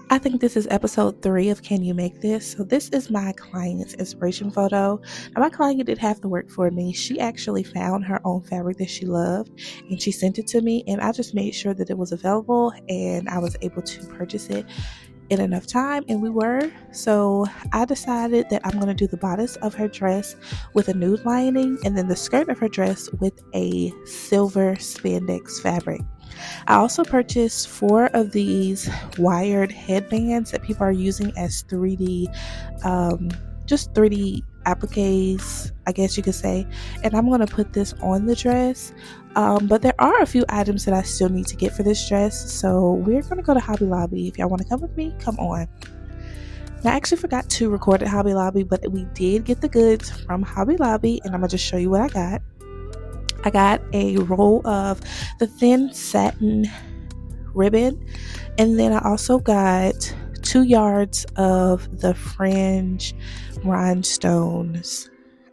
I think this is episode 3 of Can You Make This? So this is my client's inspiration photo. Now my client did half the work for me. She actually found her own fabric that she loved and she sent it to me, and I just made sure that it was available and I was able to purchase it in enough time, and we were. So I decided that I'm going to do the bodice of her dress with a nude lining and then the skirt of her dress with a silver spandex fabric. I also purchased 4 of these wired headbands that people are using as 3D, just 3D appliques, I guess you could say. And I'm going to put this on the dress. But there are a few items that I still need to get for this dress. So we're going to go to Hobby Lobby. If y'all want to come with me, come on. Now, I actually forgot to record at Hobby Lobby, but we did get the goods from Hobby Lobby, and I'm going to just show you what I got. I got a roll of the thin satin ribbon, and then I also got 2 yards of the fringe rhinestones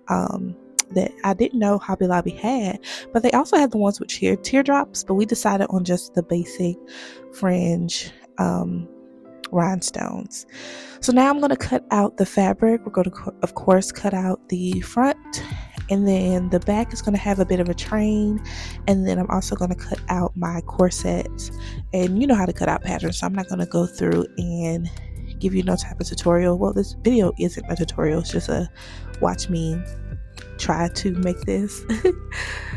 that I didn't know Hobby Lobby had, but they also had the ones with teardrops, but we decided on just the basic fringe rhinestones. So now I'm going to cut out the fabric. We're going to, of course, cut out the front, and then the back is going to have a bit of a train, and then I'm also going to cut out my corsets. And you know how to cut out patterns, so I'm not going to go through and give you no type of tutorial. Well, this video isn't a tutorial, it's just a watch me try to make this.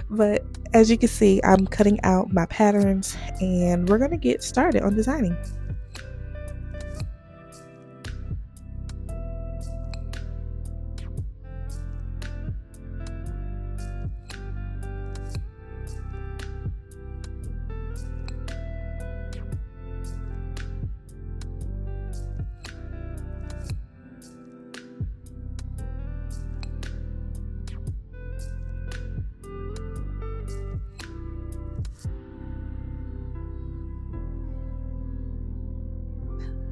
But as you can see, I'm cutting out my patterns, and we're going to get started on designing.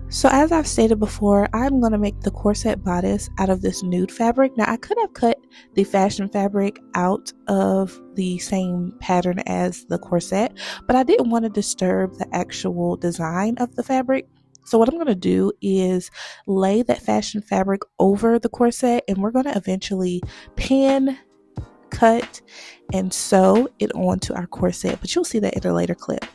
So as I've stated before, I'm going to make the corset bodice out of this nude fabric. Now I could have cut the fashion fabric out of the same pattern as the corset, but I didn't want to disturb the actual design of the fabric. So what I'm going to do is lay that fashion fabric over the corset, and we're going to eventually pin, cut, and sew it onto our corset, but you'll see that in a later clip.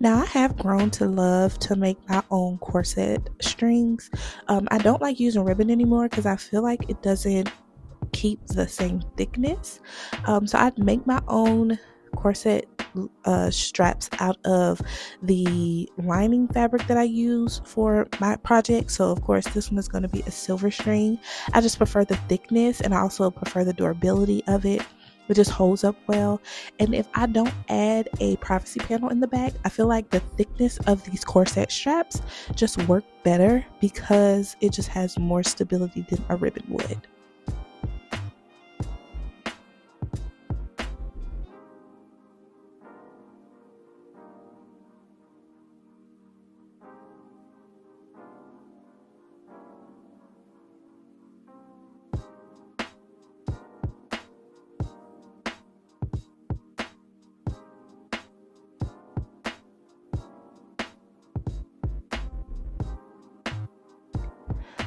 Now I have grown to love to make my own corset strings. I don't like using ribbon anymore because I feel like it doesn't keep the same thickness. So I'd make my own corset straps out of the lining fabric that I use for my project. So of course this one is going to be a silver string. I just prefer the thickness, and I also prefer the durability of it. It just holds up well. And if I don't add a privacy panel in the back, I feel like the thickness of these corset straps just work better because it just has more stability than a ribbon would.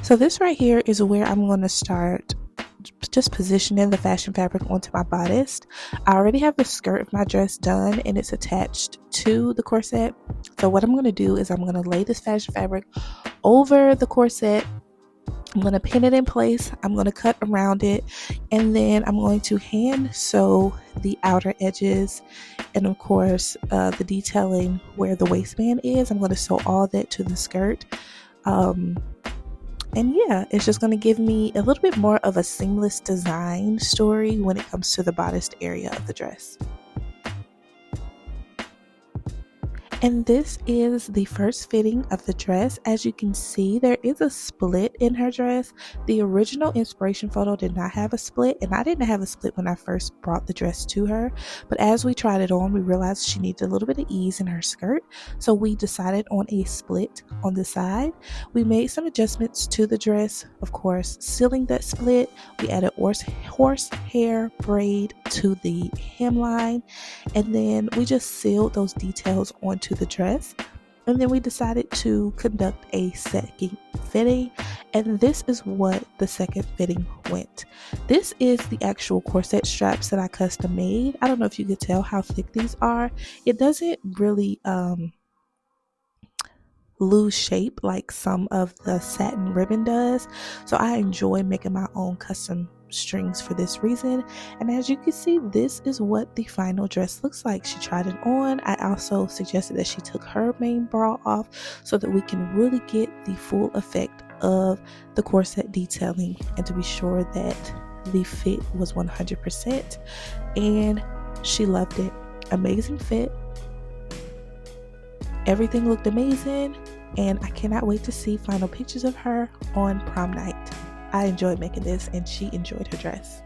So this right here is where I'm going to start just positioning the fashion fabric onto my bodice. I already have the skirt of my dress done, and it's attached to the corset. So what I'm going to do is I'm going to lay this fashion fabric over the corset. I'm going to pin it in place. I'm going to cut around it, and then I'm going to hand sew the outer edges, and of course the detailing where the waistband is. I'm going to sew all that to the skirt. And yeah, it's just going to give me a little bit more of a seamless design story when it comes to the bodice area of the dress. And this is the first fitting of the dress. As you can see, there is a split in her dress. The original inspiration photo did not have a split, and I didn't have a split when I first brought the dress to her. But as we tried it on, we realized she needed a little bit of ease in her skirt. So we decided on a split on the side. We made some adjustments to the dress, of course, sealing that split. We added horsehair braid to the hemline, and then we just sealed those details onto the dress. And then we decided to conduct a second fitting, and this is what the second fitting went. This is the actual corset straps that I custom made. I don't know if you could tell how thick these are. It doesn't really lose shape like some of the satin ribbon does, so I enjoy making my own custom strings for this reason. And as you can see, this is what the final dress looks like. She tried it on. I also suggested that she took her main bra off so that we can really get the full effect of the corset detailing and to be sure that the fit was 100%. And she loved it. Amazing fit. Everything looked amazing, and I cannot wait to see final pictures of her on prom night. I enjoyed making this, and she enjoyed her dress.